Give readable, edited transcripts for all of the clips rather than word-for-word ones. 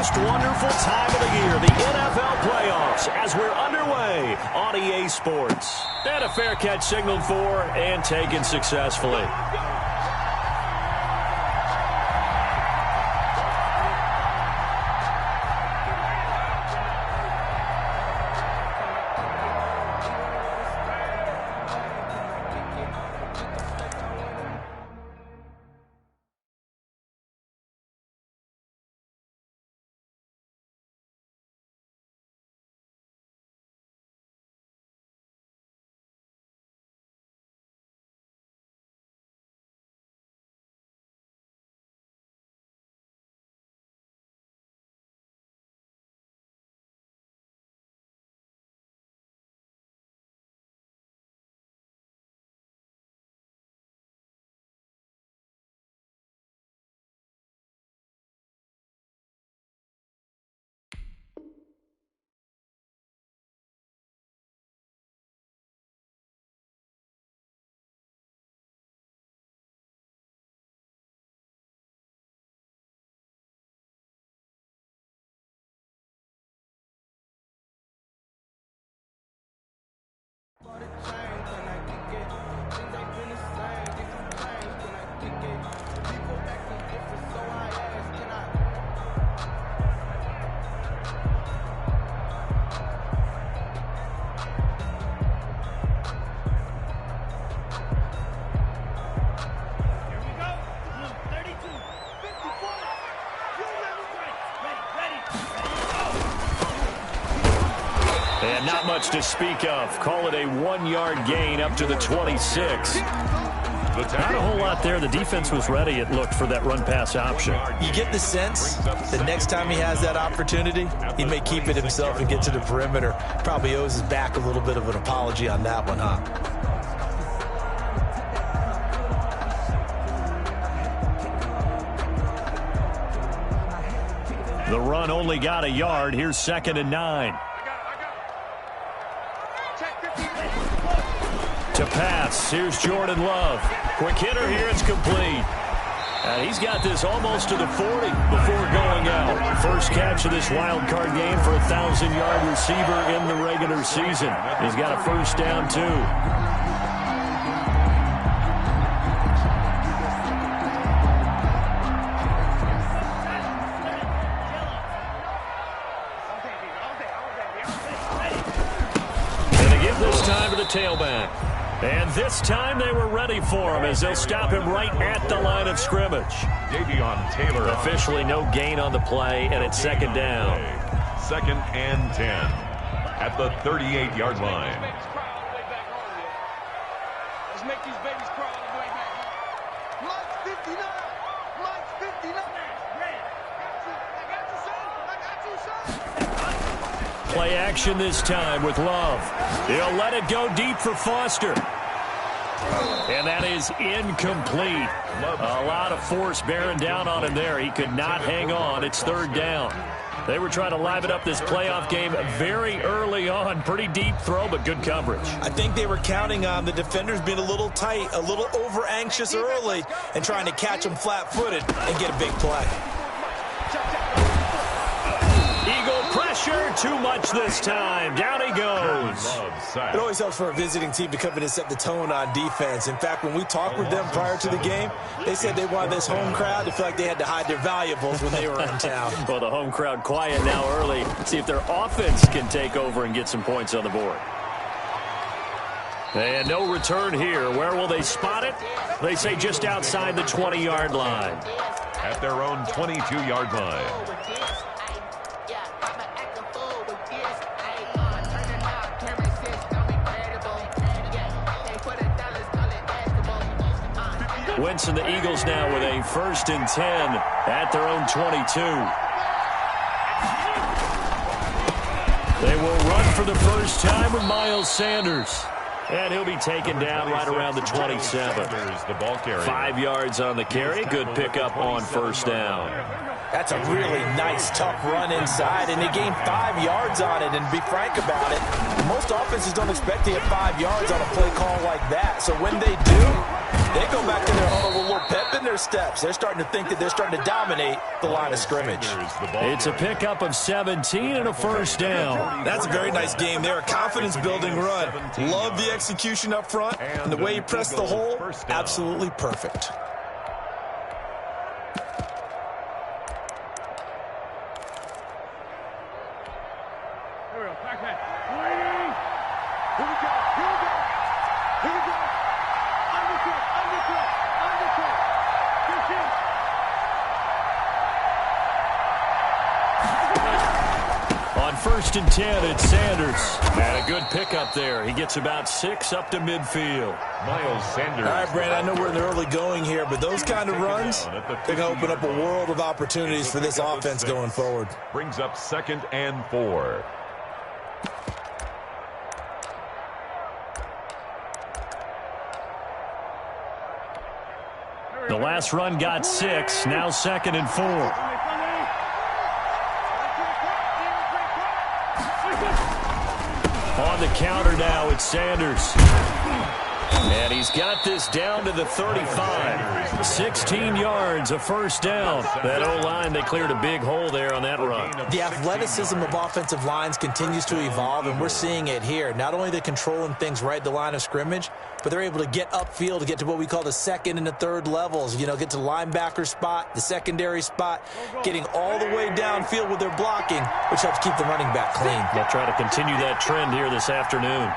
most wonderful time of the year, the NFL playoffs, as we're underway on EA Sports. And a fair catch signaled for and taken successfully. And not much to speak of. Call it a 1-yard gain up to the 26. Not a whole lot there. The defense was ready, it looked, for that run-pass option. You get the sense that next time he has that opportunity, he may keep it himself and get to the perimeter. Probably owes his back a little bit of an apology on that one, huh? The run only got a yard. Here's 2nd and 9. To pass, here's Jordan Love. Quick hitter here, it's complete. And he's got this almost to the 40 before going out. First catch of this wild card game for a 1,000-yard receiver in the regular season. He's got a first down, too. Gonna give this time to the tailback. And this time they were ready for him as they'll stop him right at the line of scrimmage. Davion Taylor. Officially no gain on the play, and it's 2nd down. 2nd and 10 at the 38-yard line. Let's make these babies crawl on the way back. Mike's 59. Mike's 59. I got you, son. Play action this time with Love. He'll let it go deep for Foster. And that is incomplete. A lot of force bearing down on him there. He could not hang on. It's 3rd down. They were trying to liven up this playoff game very early on. Pretty deep throw, but good coverage. I think they were counting on the defenders being a little tight, a little over-anxious early, and trying to catch them flat-footed and get a big play. Eagle pressure, too much this time. Down he goes. It always helps for a visiting team to come in and set the tone on defense. In fact, when we talked with them prior to the game, they said they wanted this home crowd to feel like they had to hide their valuables when they were in town. Well, the home crowd quiet now early. See if their offense can take over and get some points on the board. And no return here. Where will they spot it? They say just outside the 20-yard line. At their own 22-yard line. Wentz and the Eagles now with a 1st and 10 at their own 22. They will run for the first time with Miles Sanders. And he'll be taken down right around the 27. 5 yards on the carry. Good pickup on 1st down. That's a really nice, tough run inside, and they gained 5 yards on it. And to be frank about it, most offenses don't expect to get 5 yards on a play call like that. So when they do, they go back to their huddle with a little pep skipping their steps. They're starting to think that they're starting to dominate the line of scrimmage. It's a pickup of 17 and a first down. That's a very nice game there. A confidence-building run. Love the execution up front, and the way he pressed the hole, absolutely perfect. First and 10, it's Sanders. And a good pickup there. He gets about 6 up to midfield. Miles Sanders. All right, Brandon, I know we're in the early going here, but those kind of runs, they're going to open up a world of opportunities for this offense going forward. Brings up 2nd and 4. The last run got 6, now 2nd and 4. On the counter now, it's Sanders. And he's got this down to the 35. 16 yards, a first down. That O-line, they cleared a big hole there on that run. The athleticism of offensive lines continues to evolve, and we're seeing it here. Not only they're controlling things right at the line of scrimmage, but they're able to get upfield to get to what we call the second and the third levels. You know, get to the linebacker spot, the secondary spot, getting all the way downfield with their blocking, which helps keep the running back clean. They'll try to continue that trend here this afternoon.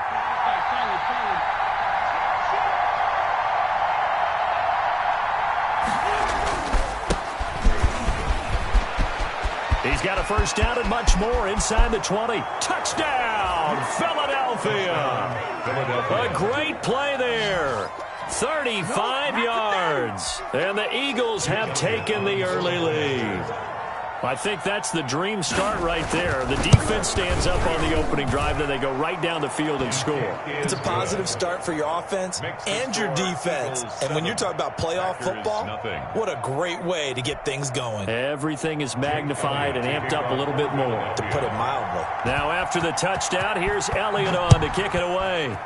He's got a first down and much more inside the 20. Touchdown, Philadelphia. A great play there. 35 yards. And the Eagles have taken the early lead. I think that's the dream start right there. The defense stands up on the opening drive, then they go right down the field and score. It's a positive start for your offense and your defense. And when you're talking about playoff football, what a great way to get things going. Everything is magnified and amped up a little bit more, to put it mildly. Now after the touchdown, here's Elliott on to kick it away.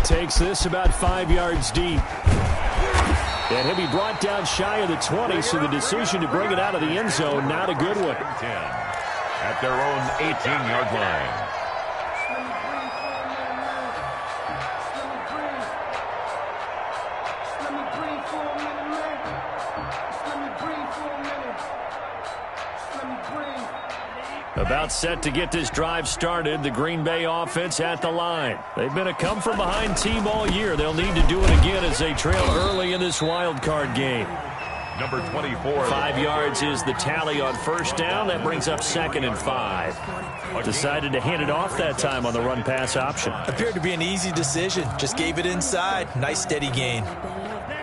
Takes this about 5 yards deep. And he'll be brought down shy of the 20, so the decision to bring it out of the end zone, not a good one. 10 at their own 18-yard line. About set to get this drive started, the Green Bay offense at the line. They've been a come-from-behind team all year. They'll need to do it again as they trail early in this wild card game. Number 24. 5 yards is the tally on first down. That brings up 2nd and 5. Decided to hand it off that time on the run-pass option. Appeared to be an easy decision. Just gave it inside. Nice steady gain.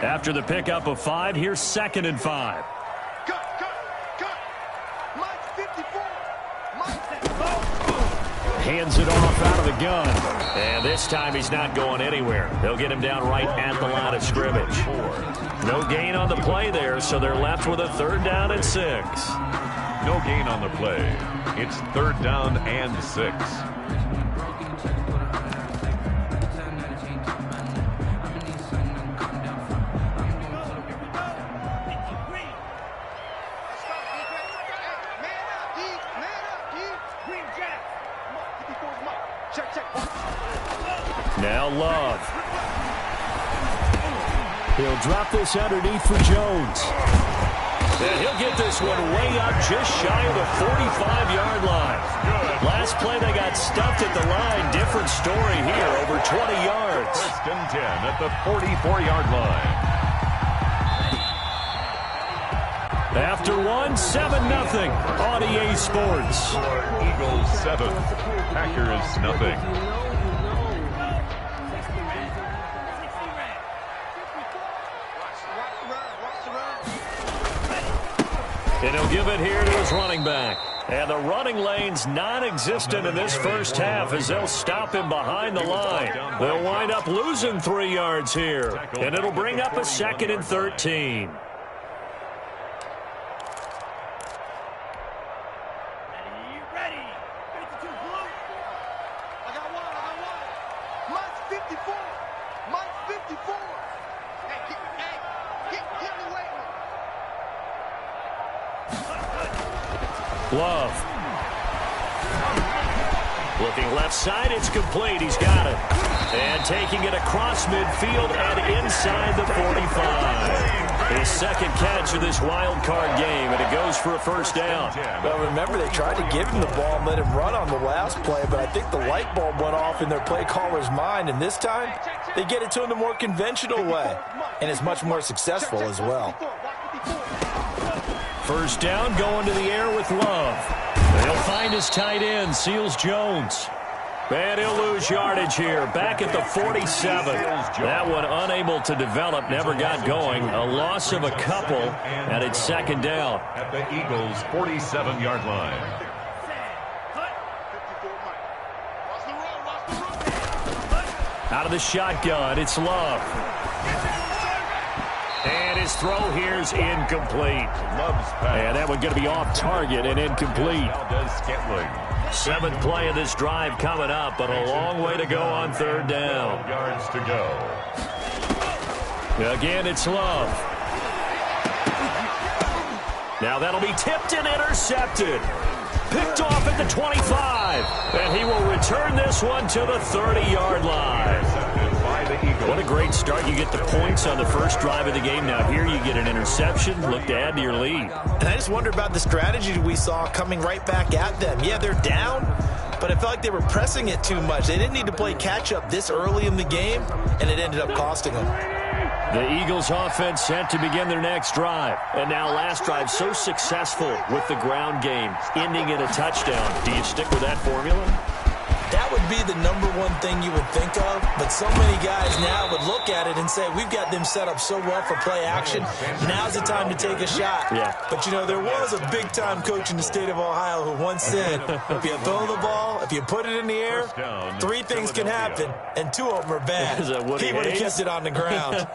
After the pickup of 5, here's 2nd and 5. Hands it off out of the gun. And this time he's not going anywhere. They'll get him down right at the line of scrimmage. No gain on the play there, so they're left with a 3rd down and 6. No gain on the play. It's 3rd down and 6. Now Love. He'll drop this underneath for Jones. And he'll get this one way up just shy of the 45-yard line. Last play they got stuffed at the line. Different story here, over 20 yards. 1st and 10 at the 44-yard line. After 1, 7-0 on EA Sports. Eagles 7, Packers nothing. And he'll give it here to his running back. And the running lane's non-existent in this first half as they'll stop him behind the line. They'll wind up losing 3 yards here. And it'll bring up a 2nd and 13. I got one. Mike's 54. Love. Looking left side, it's complete. He's got it. And taking it across midfield and inside the 45. His second catch of this wild card game, and it goes for a first down. Well, remember, they tried to give him the ball and let him run on the last play, but I think the light bulb went off in their play caller's mind, and this time they get it to him the more conventional way, and it's much more successful as well. First down, going to the air with Love. He'll find his tight end, Seals Jones. And he'll lose yardage here, back at the 47. That one unable to develop, never got going. A loss of a couple, and it's second down. At the Eagles' 47-yard line. Out of the shotgun, it's Love. And his throw here's incomplete. And that one going to be off target and incomplete. Seventh play of this drive coming up, but a long way to go on third down. Yards to go. Again, it's Love. Now that'll be tipped and intercepted. Picked off at the 25. And he will return this one to the 30-yard line. What a great start. You get the points on the first drive of the game. Now here you get an interception. Look to add to your lead. And I just wonder about the strategy we saw coming right back at them. Yeah, they're down, but I felt like they were pressing it too much. They didn't need to play catch-up this early in the game, and it ended up costing them. The Eagles offense set to begin their next drive. And now last drive so successful with the ground game, ending in a touchdown. Do you stick with that formula? That would be the number one thing you would think of, but so many guys now would look at it and say, we've got them set up so well for play action. Now's the time to take a shot. Yeah. But, you know, there was a big-time coach in the state of Ohio who once said, if you throw the ball, if you put it in the air, three things can happen, and two of them are bad. He would have kept it on the ground.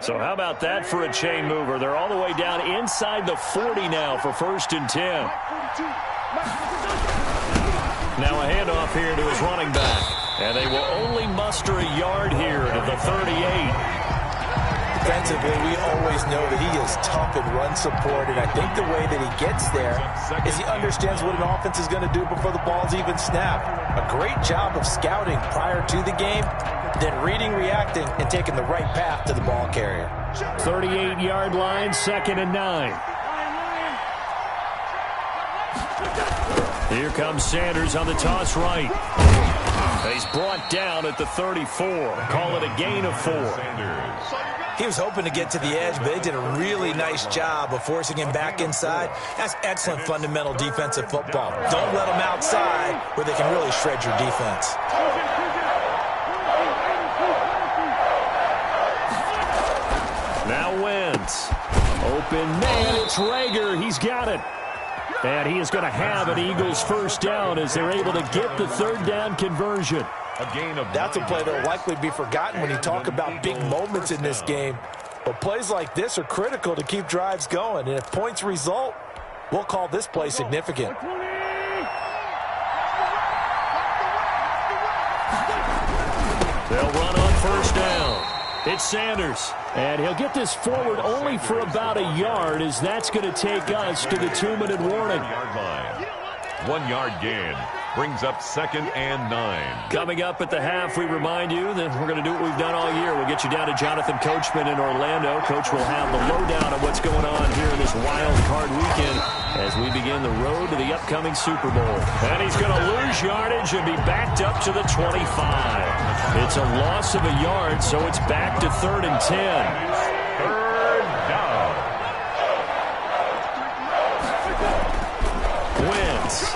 So how about that for a chain mover? They're all the way down inside the 40 now for 1st and 10. Now a handoff here to his running back. And they will only muster a yard here to the 38. Defensively, we always know that he is tough in run support, and I think the way that he gets there is he understands what an offense is going to do before the ball's even snapped. A great job of scouting prior to the game, then reading, reacting, and taking the right path to the ball carrier. 38-yard line, 2nd and 9. Here comes Sanders on the toss right. He's brought down at the 34. Call it a gain of 4. He was hoping to get to the edge, but they did a really nice job of forcing him back inside. That's excellent fundamental defensive football. Don't let them outside where they can really shred your defense. Now Wentz. Open man, it's Rager. He's got it. And he is going to have an Eagles first down as they're able to get the third down conversion. That's a play that will likely be forgotten when you talk about big moments in this game. But plays like this are critical to keep drives going. And if points result, we'll call this play significant. They'll run on first down. It's Sanders. And he'll get this forward only for about a yard, as that's going to take us to the 2-minute warning. 1 yard gain brings up 2nd and 9. Coming up at the half, we remind you that we're going to do what we've done all year. We'll get you down to Jonathan Coachman in Orlando. Coach will have the lowdown of what's going on here in this wild card weekend as we begin the road to the upcoming Super Bowl. And he's going to lose yardage and be backed up to the 25. It's a loss of a yard, so it's back to 3rd and 10. Third down. Wentz.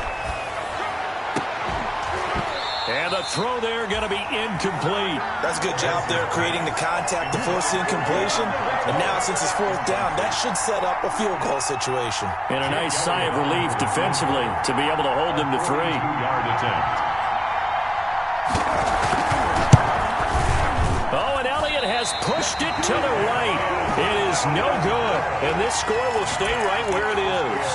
And the throw there going to be incomplete. That's a good job there creating the contact to force the incompletion. And now since it's 4th down, that should set up a field goal situation. And a nice sigh of relief defensively to be able to hold them to 3. 2-yard attempt. Has pushed it to the right. It is no good, and this score will stay right where it is.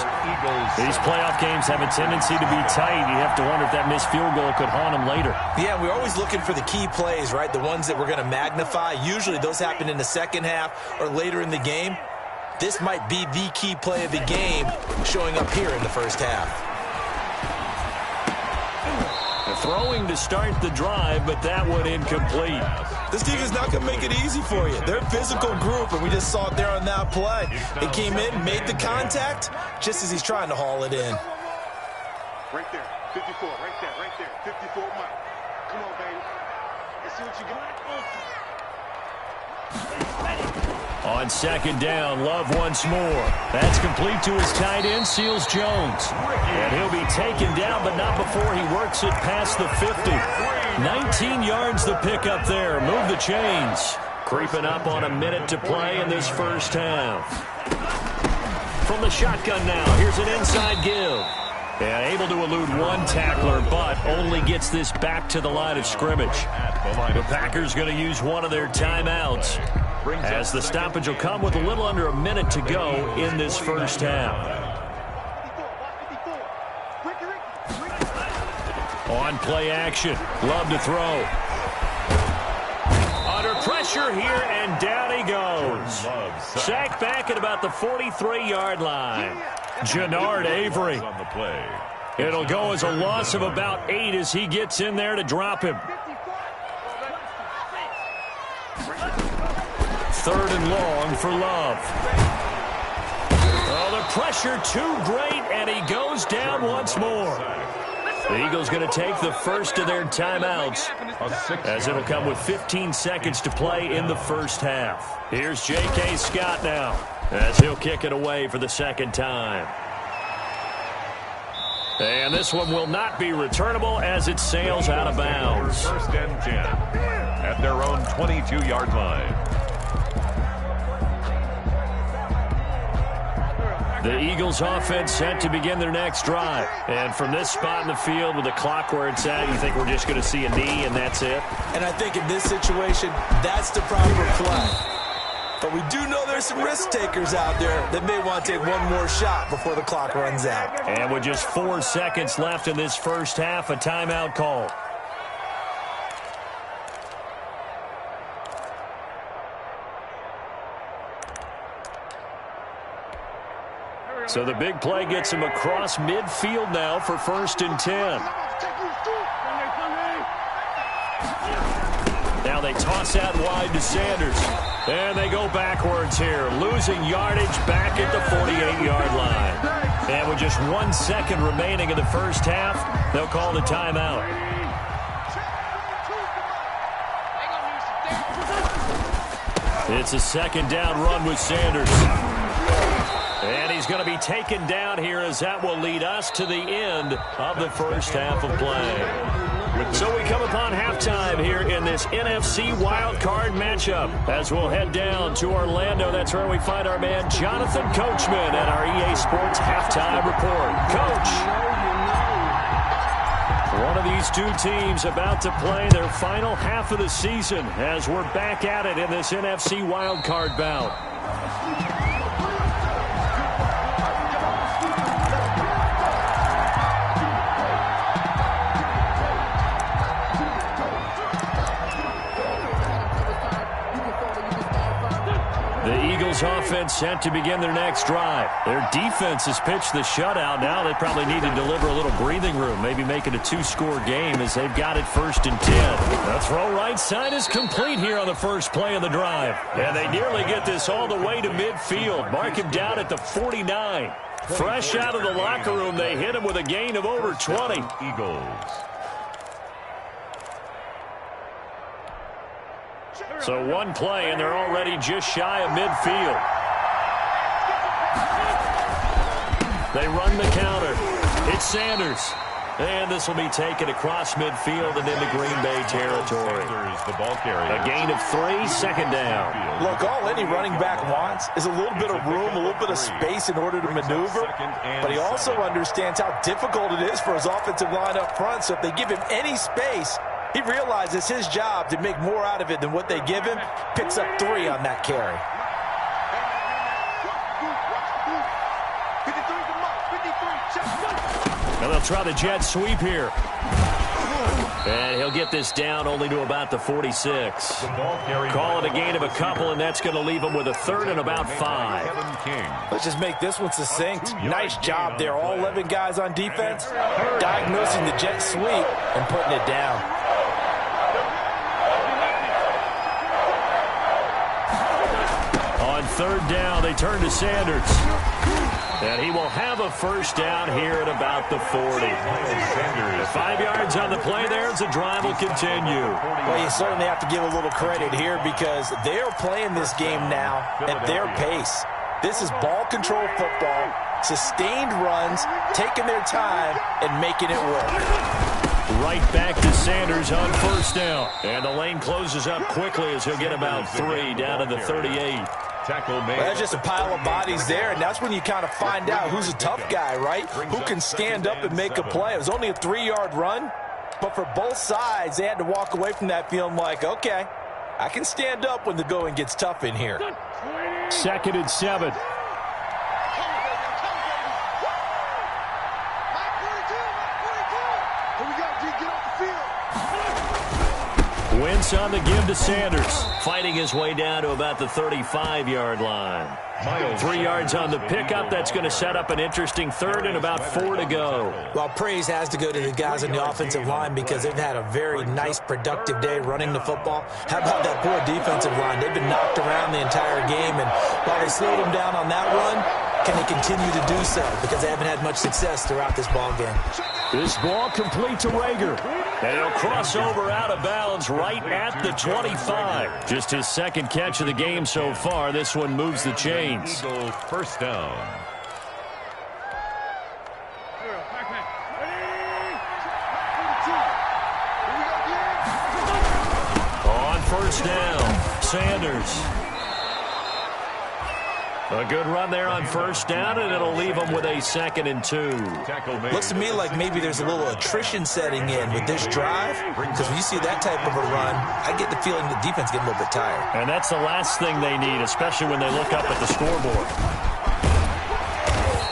These playoff games have a tendency to be tight. You have to wonder if that missed field goal could haunt them later. Yeah, we're always looking for the key plays, right? The ones that we're going to magnify. Usually those happen in the second half or later in the game. this might be the key play of the game showing up here in the first half. Throwing to start the drive, but that one incomplete. This defense is not going to make it easy for you. They're a physical group, and we just saw it there on that play. They came in, made the contact, just as he's trying to haul it in. Right there, 54, right there, 54 Mike. Come on, baby. Let's see what you got. On second down, Love once more. That's complete to his tight end, Seals Jones. And he'll be taken down, but not before he works it past the 50. 19 yards the pickup there. Move the chains. Creeping up on a minute to play in this first half. From the shotgun now, here's an inside give. And able to elude one tackler, but only gets this back to the line of scrimmage. The Packers going to use one of their timeouts, as the stoppage will come with a little under a minute to go in this first half. On play action, Love to throw. Under pressure here, and down he goes. Sacked back at about the 43-yard line. Jannard Avery. It'll go as a loss of about 8 as he gets in there to drop him. Third and long for Love. Oh, the pressure too great, and he goes down once more. The Eagles going to take the first of their timeouts, as it'll come with 15 seconds to play in the first half. Here's J.K. Scott now, as he'll kick it away for the second time. And this one will not be returnable as it sails out of bounds. First and 10 at their own 22-yard line. The Eagles offense set to begin their next drive. And from this spot in the field with the clock where it's at, you think we're just going to see a knee and that's it? And I think in this situation, that's the proper play. But we do know there's some risk takers out there that may want to take one more shot before the clock runs out. And with just 4 seconds left in this first half, a timeout call. So the big play gets him across midfield now for first and 10. Now they toss out wide to Sanders. And they go backwards here, losing yardage back at the 48-yard line. And with just 1 second remaining in the first half, they'll call the timeout. It's a second down run with Sanders. And he's going to be taken down here, as that will lead us to the end of the first half of play. So we come upon halftime here in this NFC wildcard matchup, as we'll head down to Orlando. That's where we find our man Jonathan Coachman at our EA Sports Halftime Report. Coach, one of these two teams about to play their final half of the season, as we're back at it in this NFC wildcard bout. Offense set to begin their next drive. Their defense has pitched the shutout. Now they probably need to deliver a little breathing room, maybe make it a 2-score game, as they've got it first and 10. The throw right side is complete here on the first play of the drive. And they nearly get this all the way to midfield. Mark him down at the 49. Fresh out of the locker room, they hit him with a gain of over 20. Eagles. So one play, and they're already just shy of midfield. They run the counter. It's Sanders. And this will be taken across midfield and into Green Bay territory. The ball carrier. A gain of 3, second down. Look, all any running back wants is a little bit of room, a little bit of space in order to maneuver. But he also understands how difficult it is for his offensive line up front. So if they give him any space, he realizes his job to make more out of it than what they give him. Picks up 3 on that carry. And they'll try the jet sweep here. And he'll get this down only to about the 46. Call it a gain of a couple, and that's going to leave him with a third and about 5. Let's just make this one succinct. Nice job there. All 11 guys on defense, diagnosing the jet sweep and putting it down. On third down, they turn to Sanders. And he will have a first down here at about the 40. 5 yards on the play there as the drive will continue. Well, you certainly have to give a little credit here because they're playing this game now at their pace. This is ball control football, sustained runs, taking their time, and making it work. Right back to Sanders on first down. And the lane closes up quickly as he'll get about 3 down to the 38. Tackle made. Well, there's just a pile of bodies there, and that's when you kind of find out who's a tough guy, right? Who can stand up and make a play. It was only a 3-yard run, but for both sides, they had to walk away from that feeling like, okay, I can stand up when the going gets tough in here. 2nd and 7. Wentz on the give to Sanders, fighting his way down to about the 35-yard line. 3 yards on the pickup. That's going to set up an interesting third and about 4 to go. Well, praise has to go to the guys on the offensive line because they've had a very nice, productive day running the football. How about that poor defensive line? They've been knocked around the entire game, and while they slowed them down on that run, can they continue to do so? Because they haven't had much success throughout this ball game. This ball complete to Rager. And he'll cross over out of bounds right at the 25. Just his second catch of the game so far. This one moves the chains. Eagle first down. On first down, Sanders. A good run there on first down, and it'll leave them with a 2nd and 2. Looks to me like maybe there's a little attrition setting in with this drive, because when you see that type of a run, I get the feeling the defense getting a little bit tired. And that's the last thing they need, especially when they look up at the scoreboard.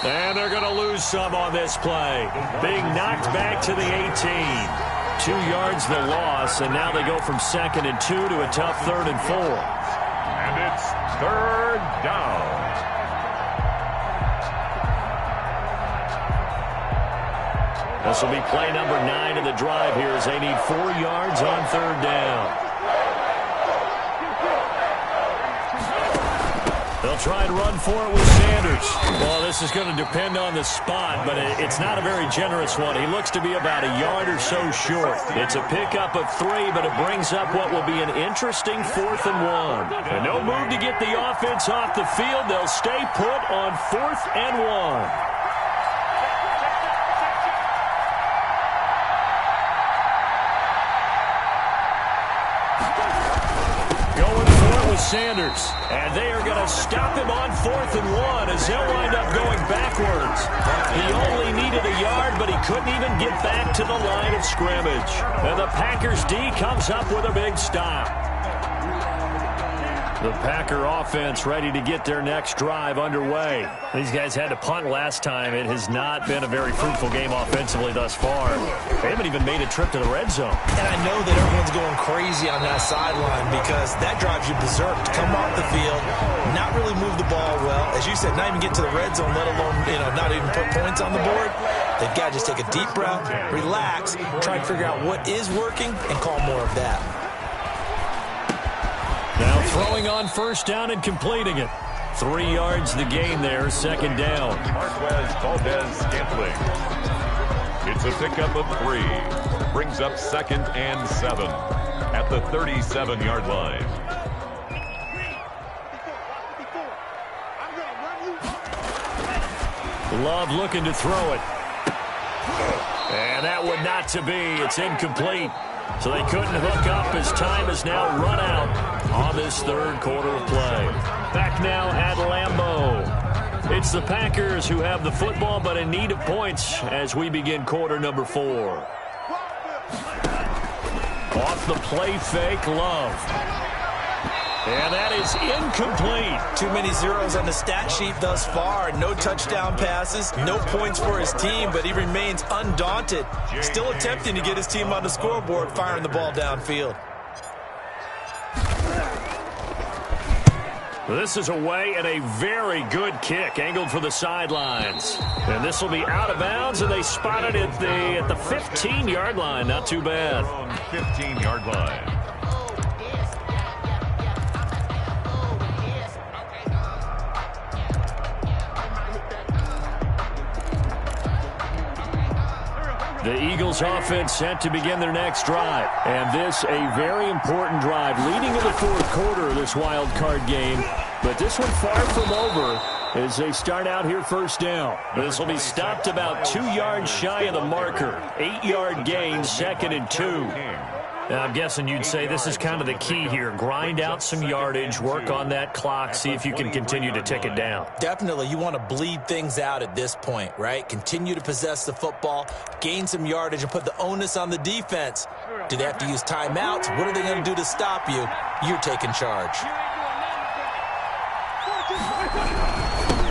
And they're going to lose some on this play. Being knocked back to the 18. 2 yards the loss, and now they go from 2nd and 2 to a tough 3rd and 4. And it's 3rd down. This will be play number 9 of the drive here as they need 4 yards on 3rd down. They'll try and run for it with Sanders. Well, this is going to depend on the spot, but it's not a very generous one. He looks to be about a yard or so short. It's a pickup of 3, but it brings up what will be an interesting 4th and 1. And no move to get the offense off the field. They'll stay put on 4th and 1. Sanders, and they are going to stop him on 4th and 1 as he'll wind up going backwards. He only needed a yard, but he couldn't even get back to the line of scrimmage. And the Packers D comes up with a big stop. The Packer offense ready to get their next drive underway. These guys had to punt last time. It has not been a very fruitful game offensively thus far. They haven't even made a trip to the red zone. And I know that everyone's going crazy on that sideline because that drives you berserk to come off the field, not really move the ball well. As you said, not even get to the red zone, let alone, not even put points on the board. They've got to just take a deep breath, relax, try and figure out what is working, and call more of that. Now throwing on first down and completing it. 3 yards the gain there, 2nd down. Marquez Valdez-Scantling. It's a pickup of 3. Brings up 2nd and 7 at the 37-yard line. Love looking to throw it. And that one not to be. It's incomplete. So they couldn't hook up as time has now run out on this 3rd quarter of play. Back now at Lambeau. It's the Packers who have the football but in need of points as we begin quarter number 4. Off the play fake, Love. And that is incomplete. Too many zeros on the stat sheet thus far. No touchdown passes, no points for his team, but he remains undaunted. Still attempting to get his team on the scoreboard, firing the ball downfield. This is away and a very good kick, angled for the sidelines. And this will be out of bounds, and they spot it at the 15-yard line. Not too bad. 15-yard line. The Eagles offense set to begin their next drive. And this a very important drive leading in the fourth quarter of this wild card game. But this one far from over as they start out here first down. This will be stopped about 2 yards shy of the marker. 8-yard gain, 2nd and 2. Now, I'm guessing you'd say this is kind of the key here. Grind out some yardage, work on that clock, see if you can continue to tick it down. Definitely, you want to bleed things out at this point, right? Continue to possess the football, gain some yardage, and put the onus on the defense. Do they have to use timeouts? What are they going to do to stop you? You're taking charge.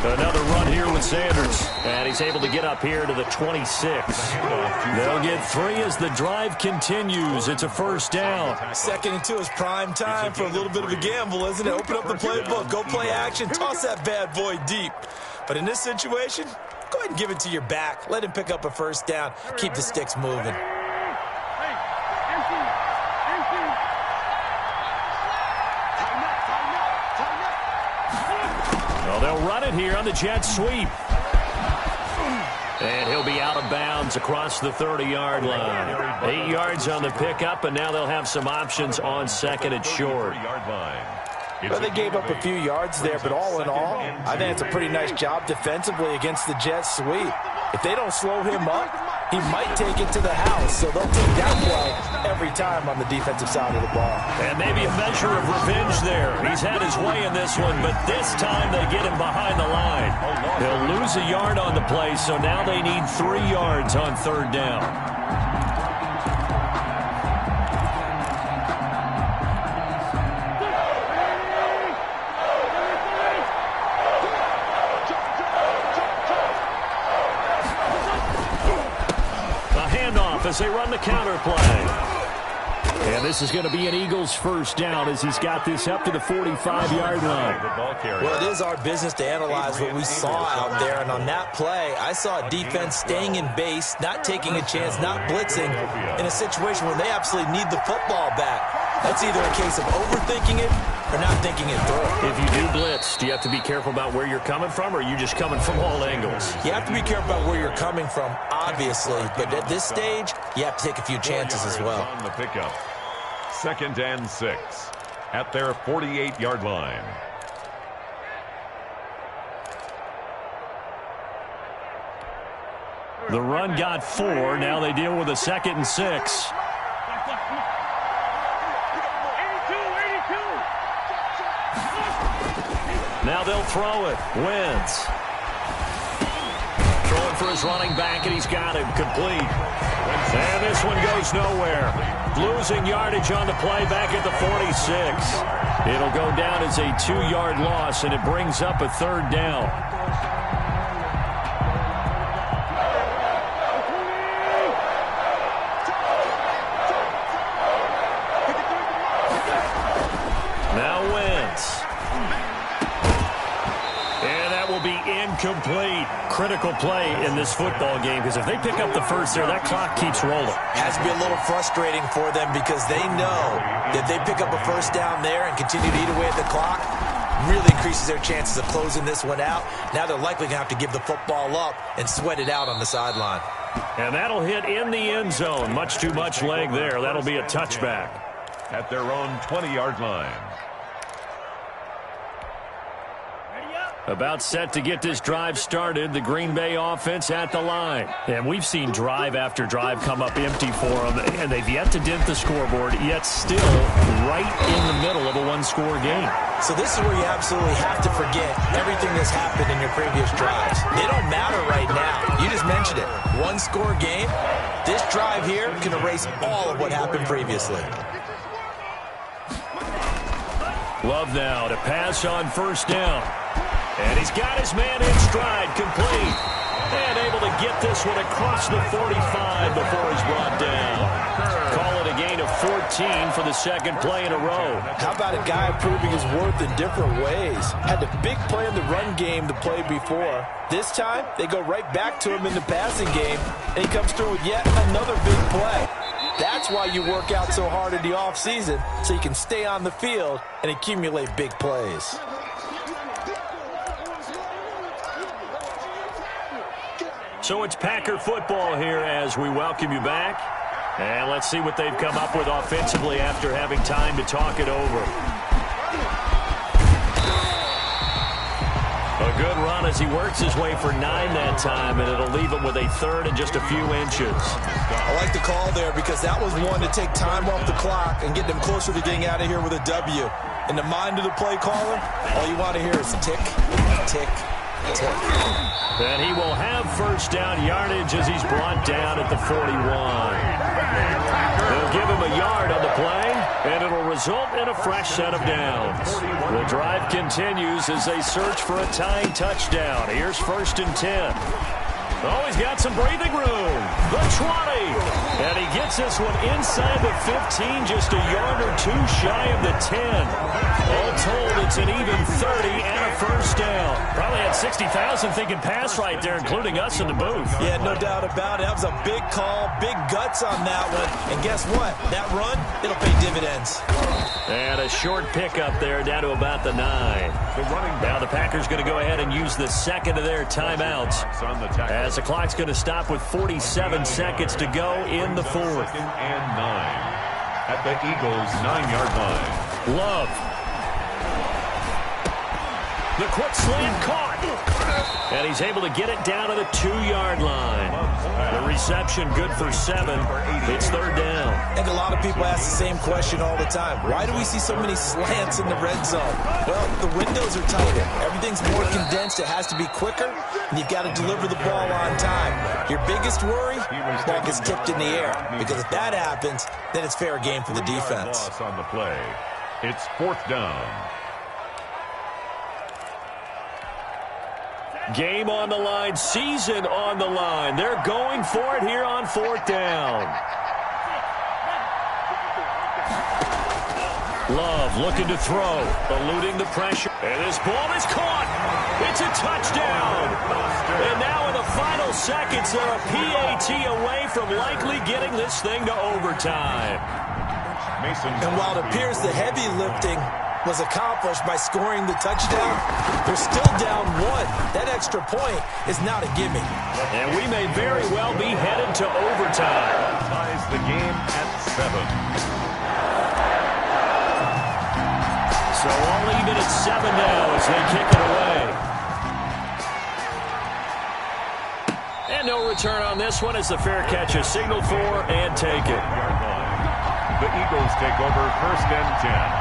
Another run here with Sanders, and he's able to get up here to the 26. They'll get 3 as the drive continues. It's a first down. 2nd and 2 is prime time for a little bit of a gamble, isn't it? Open up the playbook, go play action, toss that bad boy deep. But in this situation, go ahead and give it to your back. Let him pick up a first down. Keep the sticks moving. They'll run it here on the jet sweep. And he'll be out of bounds across the 30-yard line. 8 yards on the pickup, and now they'll have some options on 2nd and short. Well, they gave up a few yards there, but all in all, I think it's a pretty nice job defensively against the jet sweep. If they don't slow him up, he might take it to the house, so they'll take that play every time on the defensive side of the ball. And maybe a measure of revenge there. He's had his way in this one, but this time they get him behind the line. They'll lose a yard on the play, so now they need 3 yards on 3rd down. As they run the counter play. And this is going to be an Eagles first down as he's got this up to the 45-yard line. Well, it is our business to analyze what we saw out there. And on that play, I saw a defense staying in base, not taking a chance, not blitzing in a situation where they absolutely need the football back. That's either a case of overthinking it or not thinking it through. If you do blitz, do you have to be careful about where you're coming from, or are you just coming from all angles? You have to be careful about where you're coming from, obviously. But at this stage, you have to take a few chances as well. On the pickup. 2nd and 6 at their 48-yard line. The run got 4. Now they deal with a 2nd and 6. Now they'll throw it. Wins. Throwing for his running back, and he's got him complete. And this one goes nowhere. Losing yardage on the play back at the 46. It'll go down as a 2-yard loss, and it brings up a 3rd down. Now Wentz. And that will be incomplete. Critical play in this football game, because if they pick up the first there, that clock keeps rolling. Has to be a little frustrating for them because they know that they pick up a first down there and continue to eat away at the clock, really increases their chances of closing this one out. Now they're likely going to have to give the football up and sweat it out on the sideline. And that'll hit in the end zone. Much too much leg there. That'll be a touchback. At their own 20-yard line. About set to get this drive started, the Green Bay offense at the line. And we've seen drive after drive come up empty for them, and they've yet to dent the scoreboard, yet still right in the middle of a one-score game. So this is where you absolutely have to forget everything that's happened in your previous drives. They don't matter right now. You just mentioned it. One-score game. This drive here can erase all of what happened previously. Love now to pass on first down. And he's got his man in stride, complete. And able to get this one across the 45 before he's brought down. Call it a gain of 14 for the second play in a row. How about a guy proving his worth in different ways? Had a big play in the run game the play before. This time, they go right back to him in the passing game, and he comes through with yet another big play. That's why you work out so hard in the offseason, so you can stay on the field and accumulate big plays. So it's Packer football here as we welcome you back. And let's see what they've come up with offensively after having time to talk it over. A good run as he works his way for 9 that time, and it'll leave him with a third and just a few inches. I like the call there because that was one to take time off the clock and get them closer to getting out of here with a W. In the mind of the play caller, all you want to hear is tick, tick, tick. And he will have first down yardage as he's brought down at the 41. They'll give him a yard on the play, and it'll result in a fresh set of downs. The drive continues as they search for a tying touchdown. Here's first and 10. Oh, he's got some breathing room. The 20. And he gets this one inside the 15, just a yard or two shy of the 10. All told, it's an even 30 and a first down. Probably had 60,000 thinking pass right there, including us in the booth. Yeah, no doubt about it. That was a big call, big guts on that one. And guess what? That run, it'll pay dividends. And a short pickup there down to about the 9. Now the Packers going to go ahead and use the second of their timeouts as the clock's going to stop with 47 seconds to go in the fourth. Second and 9 at the Eagles' 9-yard line. Love. The quick slant caught. And he's able to get it down to the 2-yard line. The reception good for 7. It's third down. I think a lot of people ask the same question all the time. Why do we see so many slants in the red zone? Well, the windows are tighter. Everything's more condensed. It has to be quicker, and you've got to deliver the ball on time. Your biggest worry? Ball gets tipped in the air. Because if that happens, then it's fair game for the defense. Loss on the play. It's fourth down. Game on the line, season on the line. They're going for it here on fourth down. Love looking to throw, eluding the pressure. And this ball is caught. It's a touchdown. And now in the final seconds, they're a PAT away from likely getting this thing to overtime. And while it appears the heavy lifting was accomplished by scoring the touchdown, they're still down 1. That extra point is not a gimme. And we may very well be headed to overtime. Ties the game at 7. So all even at 7 now as they kick it away. And no return on this one as the fair catch is signaled for and taken. The Eagles take over first and 10.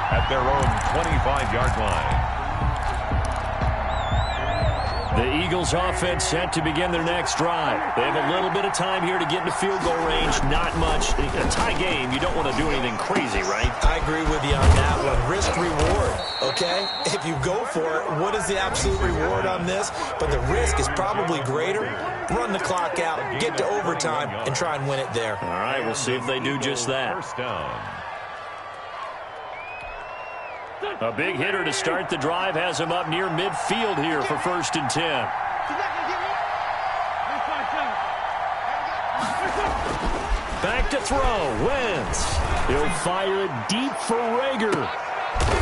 At their own 25-yard line. The Eagles offense set to begin their next drive. They have a little bit of time here to get into field goal range. Not much. In a tie game, you don't want to do anything crazy, right? I agree with you on that one. Risk reward, okay? If you go for it, what is the absolute reward on this? But the risk is probably greater. Run the clock out, get to overtime, and try and win it there. All right, we'll see if they do just that. First down. A big hitter to start the drive has him up near midfield here for first and 10. Back to throw. Wentz. He'll fire it deep for Rager.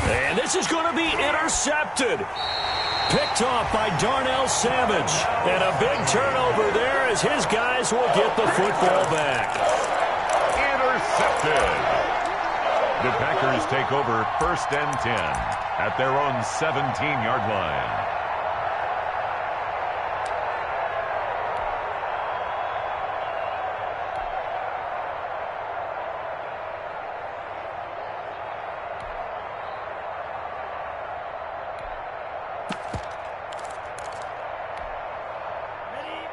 And this is going to be intercepted. Picked off by Darnell Savage. And a big turnover there as his guys will get the football back. Intercepted. The Packers take over first and 10 at their own 17-yard line.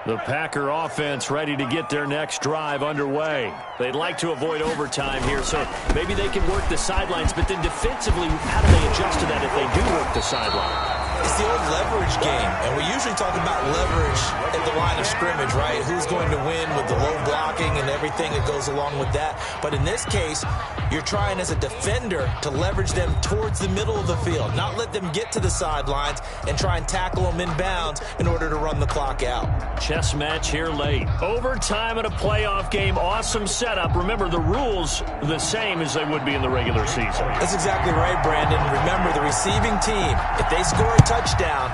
The Packer offense ready to get their next drive underway. They'd like to avoid overtime here, so maybe they can work the sidelines, but then defensively, how do they adjust to that if they do work the sideline? It's the old leverage game, and we usually talk about leverage at the line of scrimmage, right? Who's going to win with the low blocking and everything that goes along with that. But in this case, you're trying as a defender to leverage them towards the middle of the field, not let them get to the sidelines and try and tackle them inbounds in order to run the clock out. Chess match here late. Overtime in a playoff game. Awesome setup. Remember, the rules the same as they would be in the regular season. That's exactly right, Brandon. Remember, the receiving team, if they score a touchdown,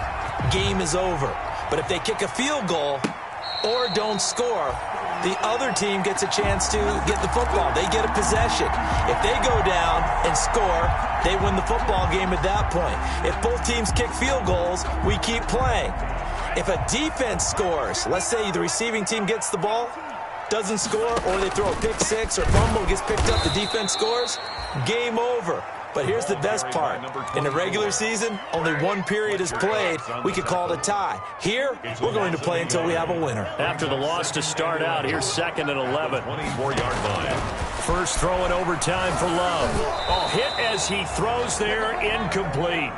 game is over. But if they kick a field goal or don't score, the other team gets a chance to get the football. They get a possession. If they go down and score, they win the football game at that point. If both teams kick field goals, we keep playing. If a defense scores, let's say the receiving team gets the ball, doesn't score, or they throw a pick six or fumble, gets picked up, the defense scores, game over. But here's the best part. In the regular season, only one period is played. We could call it a tie. Here, we're going to play until we have a winner. After the loss to start out, here's 2nd and 11. 24-yard line. First throw in overtime for Love. Oh, hit as he throws there, incomplete.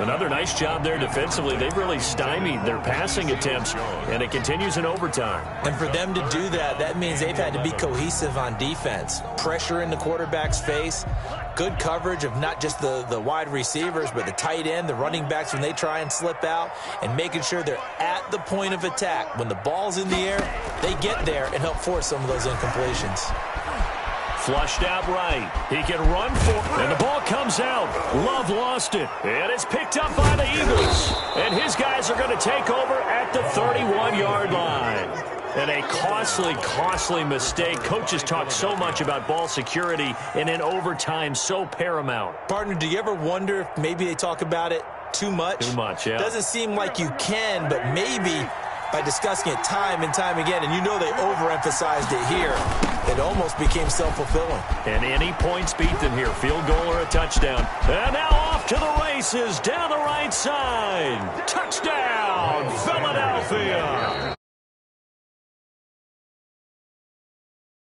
Another nice job there defensively. They've really stymied their passing attempts, and it continues in overtime. And for them to do that, that means they've had to be cohesive on defense. Pressure in the quarterback's face, good coverage of not just the wide receivers, but the tight end, the running backs when they try and slip out, and making sure they're at the point of attack. When the ball's in the air, they get there and help force some of those incompletions. Flushed out right. He can run for it. And the ball comes out. Love lost it. And it's picked up by the Eagles. And his guys are going to take over at the 31-yard line. And a costly mistake. Coaches talk so much about ball security, and in overtime, so paramount. Partner, do you ever wonder if maybe they talk about it too much? Too much, yeah. Doesn't seem like you can, but maybe by discussing it time and time again, and you know they overemphasized it here, it almost became self-fulfilling. And any points beat them here, field goal or a touchdown. And now off to the races down the right side. Touchdown, Philadelphia.